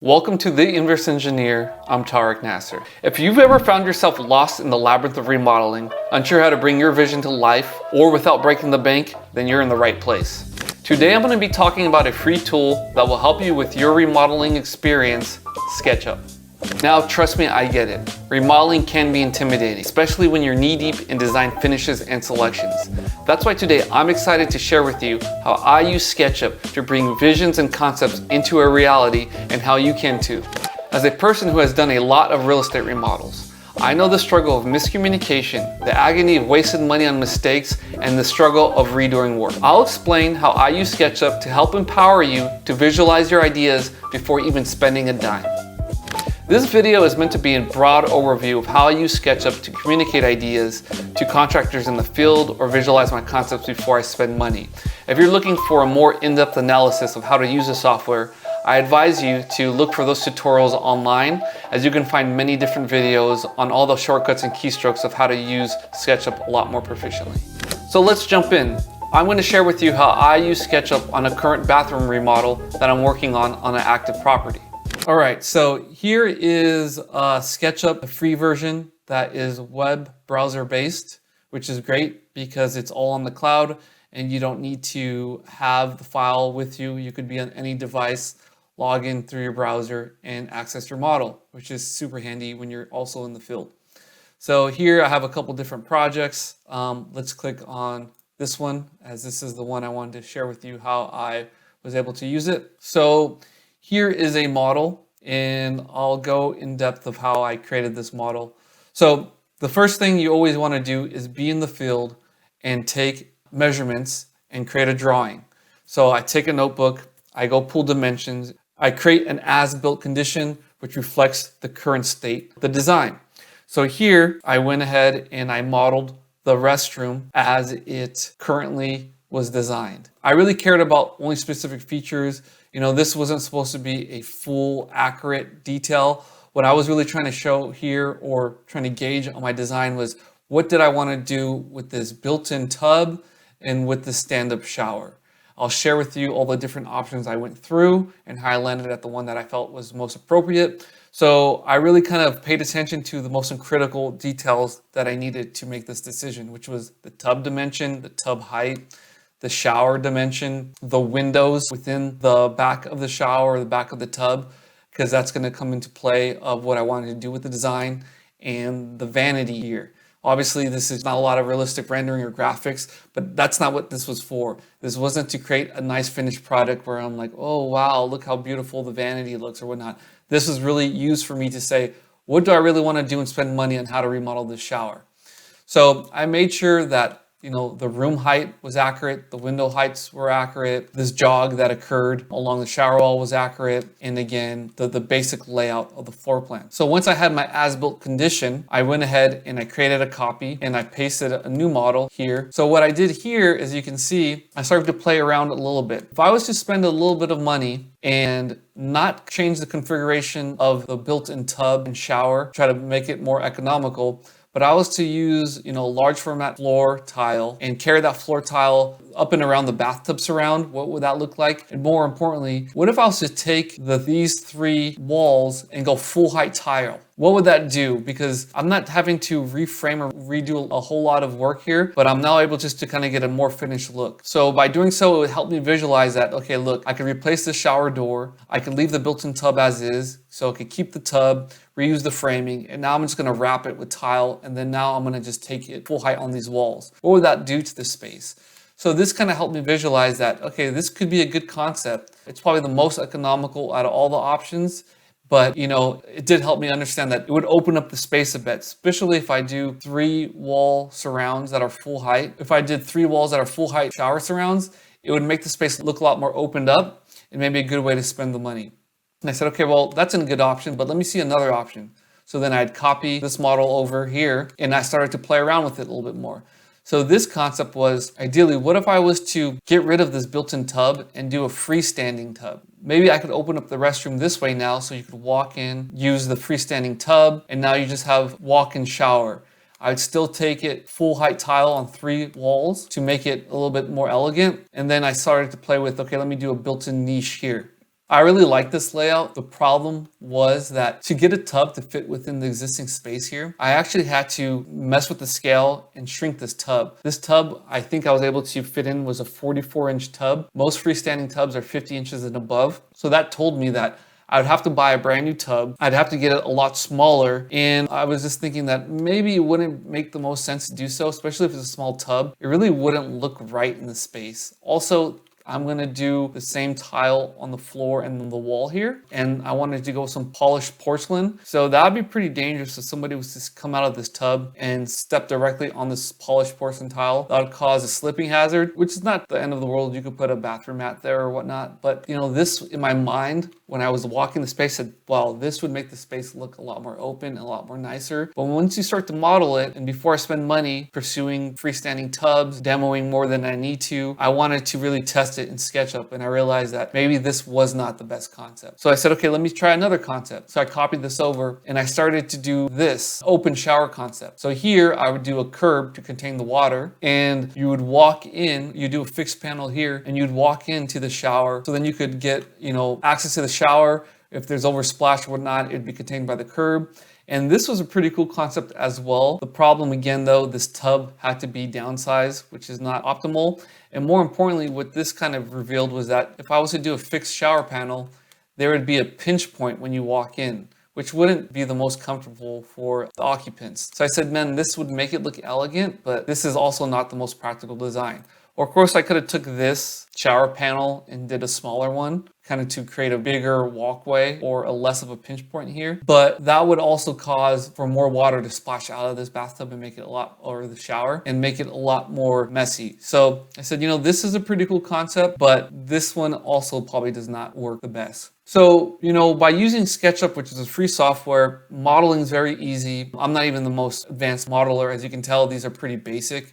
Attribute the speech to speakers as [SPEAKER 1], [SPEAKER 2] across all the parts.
[SPEAKER 1] Welcome to The Inverse Engineer. I'm Tariq Nasser. If you've ever found yourself lost in the labyrinth of remodeling, unsure how to bring your vision to life, or without breaking the bank, then you're in the right place. Today I'm going to be talking about a free tool that will help you with your remodeling experience, SketchUp. Now, trust me, I get it. Remodeling can be intimidating, especially when you're knee-deep in design finishes and selections. That's why today I'm excited to share with you how I use SketchUp to bring visions and concepts into a reality and how you can too. As a person who has done a lot of real estate remodels, I know the struggle of miscommunication, the agony of wasted money on mistakes, and the struggle of redoing work. I'll explain how I use SketchUp to help empower you to visualize your ideas before even spending a dime. This video is meant to be a broad overview of how I use SketchUp to communicate ideas to contractors in the field or visualize my concepts before I spend money. If you're looking for a more in-depth analysis of how to use the software, I advise you to look for those tutorials online, as you can find many different videos on all the shortcuts and keystrokes of how to use SketchUp a lot more proficiently. So let's jump in. I'm going to share with you how I use SketchUp on a current bathroom remodel that I'm working on an active property. All right, so here is SketchUp, the free version that is web browser based, which is great because it's all on the cloud and you don't need to have the file with you. You could be on any device, log in through your browser and access your model, which is super handy when you're also in the field. So here I have a couple different projects. Let's click on this one, as this is the one I wanted to share with you how I was able to use it. So here is a model, and I'll go in depth of how I created this model. So the first thing you always want to do is be in the field and take measurements and create a drawing. So I take a notebook, I go pull dimensions, I create an as-built condition which reflects the current state of the design. So here I went ahead and I modeled the restroom as it currently was designed. I really cared about only specific features. You know, this wasn't supposed to be a full, accurate detail. What I was really trying to show here, or trying to gauge on my design, was what did I want to do with this built-in tub and with the stand-up shower. I'll share with you all the different options I went through and how I landed at the one that I felt was most appropriate. So I really kind of paid attention to the most critical details that I needed to make this decision, which was the tub dimension, the tub height, the shower dimension, the windows within the back of the shower, the back of the tub, because that's going to come into play of what I wanted to do with the design, and the vanity here. Obviously, this is not a lot of realistic rendering or graphics, but that's not what this was for. This wasn't to create a nice finished product where I'm like, oh wow, look how beautiful the vanity looks or whatnot. This was really used for me to say, what do I really want to do and spend money on how to remodel this shower? So I made sure that the room height was accurate, the window heights were accurate, this jog that occurred along the shower wall was accurate, and again, the basic layout of the floor plan. So once I had my as-built condition, I went ahead and I created a copy and I pasted a new model here. So what I did here, as you can see, I started to play around a little bit. If I was to spend a little bit of money and not change the configuration of the built-in tub and shower, try to make it more economical, but I was to use, large format floor tile and carry that floor tile up and around the bathtub surround, what would that look like? And more importantly, what if I was to take these three walls and go full height tile? What would that do? Because I'm not having to reframe or redo a whole lot of work here, but I'm now able just to kind of get a more finished look. So by doing so, it would help me visualize that, okay, look, I could replace the shower door. I could leave the built-in tub as is. So I could keep the tub, reuse the framing, and now I'm just gonna wrap it with tile, and then now I'm gonna just take it full height on these walls. What would that do to the space? So this kind of helped me visualize that, okay, this could be a good concept. It's probably the most economical out of all the options, but it did help me understand that it would open up the space a bit, especially if I do 3 wall surrounds that are full height. If I did 3 walls that are full height shower surrounds, it would make the space look a lot more opened up and maybe a good way to spend the money. And I said, okay, well, that's a good option, but let me see another option. So then I'd copy this model over here and I started to play around with it a little bit more. So this concept was, ideally, what if I was to get rid of this built-in tub and do a freestanding tub? Maybe I could open up the restroom this way now so you could walk in, use the freestanding tub, and now you just have walk-in shower. I'd still take it full height tile on 3 walls to make it a little bit more elegant. And then I started to play with, okay, let me do a built-in niche here. I really like this layout. The problem was that to get a tub to fit within the existing space here, I actually had to mess with the scale and shrink this tub. This tub, I think I was able to fit in was a 44-inch tub. Most freestanding tubs are 50 inches and above. So that told me that I would have to buy a brand new tub. I'd have to get it a lot smaller. And I was just thinking that maybe it wouldn't make the most sense to do so, especially if it's a small tub. It really wouldn't look right in the space. Also, I'm gonna do the same tile on the floor and the wall here. And I wanted to go with some polished porcelain. So that'd be pretty dangerous if somebody was to come out of this tub and step directly on this polished porcelain tile. That would cause a slipping hazard, which is not the end of the world. You could put a bathroom mat there or whatnot. But you know, this in my mind, when I was walking the space, said, well, this would make the space look a lot more open and a lot more nicer. But once you start to model it, and before I spend money pursuing freestanding tubs, demoing more than I need to, I wanted to really test it in SketchUp, and I realized that maybe this was not the best concept. So I said, okay, let me try another concept. So I copied this over and I started to do this open shower concept. So here I would do a curb to contain the water, and you would walk in, you do a fixed panel here, and you'd walk into the shower. So then you could get, you know, access to the shower. If there's oversplash or whatnot, it'd be contained by the curb. And this was a pretty cool concept as well. The problem again though, this tub had to be downsized, which is not optimal. And more importantly, what this kind of revealed was that if I was to do a fixed shower panel, there would be a pinch point when you walk in, which wouldn't be the most comfortable for the occupants. So I said, man, this would make it look elegant, but this is also not the most practical design. Or of course I could have took this shower panel and did a smaller one, kind of to create a bigger walkway or a less of a pinch point here. But that would also cause for more water to splash out of this bathtub and make it a lot, or the shower, and make it a lot more messy. So I said, you know, this is a pretty cool concept, but this one also probably does not work the best. So, you know, by using SketchUp, which is a free software, modeling is very easy. I'm not even the most advanced modeler. As you can tell, these are pretty basic.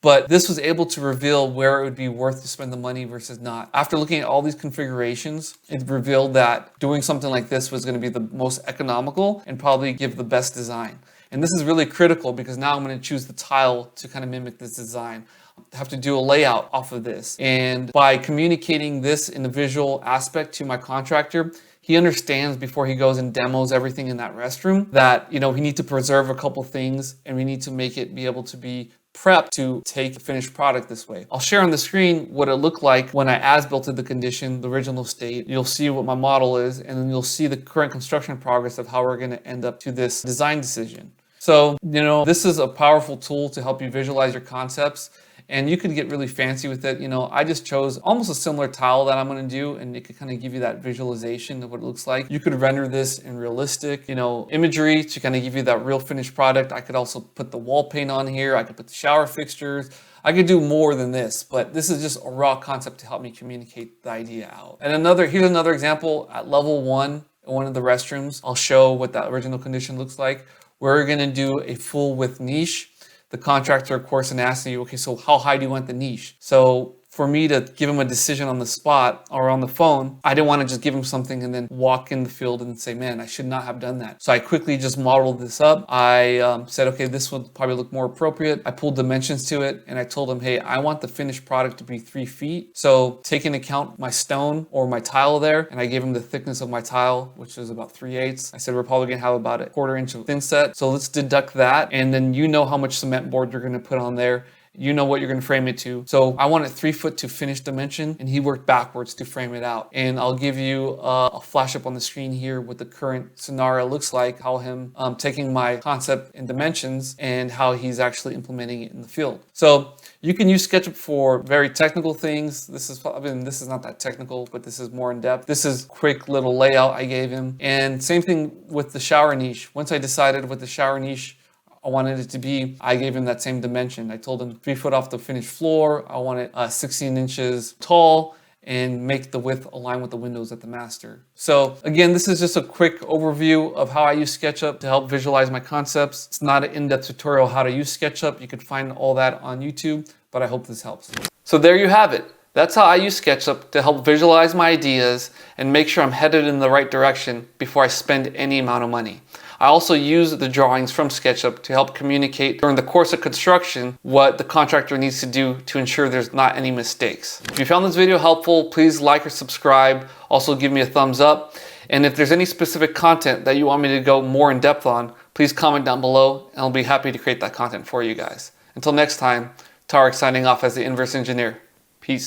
[SPEAKER 1] But this was able to reveal where it would be worth to spend the money versus not. After looking at all these configurations, it revealed that doing something like this was going to be the most economical and probably give the best design. And this is really critical because now I'm going to choose the tile to kind of mimic this design. I have to do a layout off of this. And by communicating this in a visual aspect to my contractor, he understands before he goes and demos everything in that restroom that, you know, we need to preserve a couple things and we need to make it be able to be prepped to take the finished product this way. I'll share on the screen what it looked like when I as-builted the condition, the original state. You'll see what my model is, and then you'll see the current construction progress of how we're going to end up to this design decision. So, you know, this is a powerful tool to help you visualize your concepts. And you could get really fancy with it. You know, I just chose almost a similar tile that I'm going to do, and it could kind of give you that visualization of what it looks like. You could render this in realistic, you know, imagery to kind of give you that real finished product. I could also put the wall paint on here. I could put the shower fixtures. I could do more than this, but this is just a raw concept to help me communicate the idea out. And here's another example at level 1 in one of the restrooms. I'll show what that original condition looks like. We're going to do a full width niche. The contractor, of course, and asking you, okay, so how high do you want the niche? So for me to give him a decision on the spot or on the phone, I didn't want to just give him something and then walk in the field and say, man, I should not have done that. So I quickly just modeled this up. I said, okay, this would probably look more appropriate. I pulled dimensions to it and I told him, hey, I want the finished product to be 3 feet. So take into account my stone or my tile there. And I gave him the thickness of my tile, which is about 3/8. I said, we're probably gonna have about a 1/4 inch of thin set. So let's deduct that. And then you know how much cement board you're gonna put on there. You know what you're going to frame it to. So I wanted 3 foot to finished dimension, and he worked backwards to frame it out. And I'll give you a flash up on the screen here what the current scenario looks like, how him taking my concept in dimensions and how he's actually implementing it in the field. So you can use SketchUp for very technical things. This is not that technical, but this is more in depth. This is quick little layout I gave him. And same thing with the shower niche. Once I decided what the shower niche I wanted it to be, I gave him that same dimension. I told him 3 foot off the finished floor. I want it 16 inches tall and make the width align with the windows at the master. So again, this is just a quick overview of how I use SketchUp to help visualize my concepts. It's not an in-depth tutorial how to use SketchUp. You could find all that on YouTube, but I hope this helps. So there you have it. That's how I use SketchUp to help visualize my ideas and make sure I'm headed in the right direction before I spend any amount of money. I also use the drawings from SketchUp to help communicate during the course of construction what the contractor needs to do to ensure there's not any mistakes. If you found this video helpful, please like or subscribe. Also give me a thumbs up. And if there's any specific content that you want me to go more in depth on, please comment down below and I'll be happy to create that content for you guys. Until next time, Tarek signing off as the Inverse Engineer. Peace.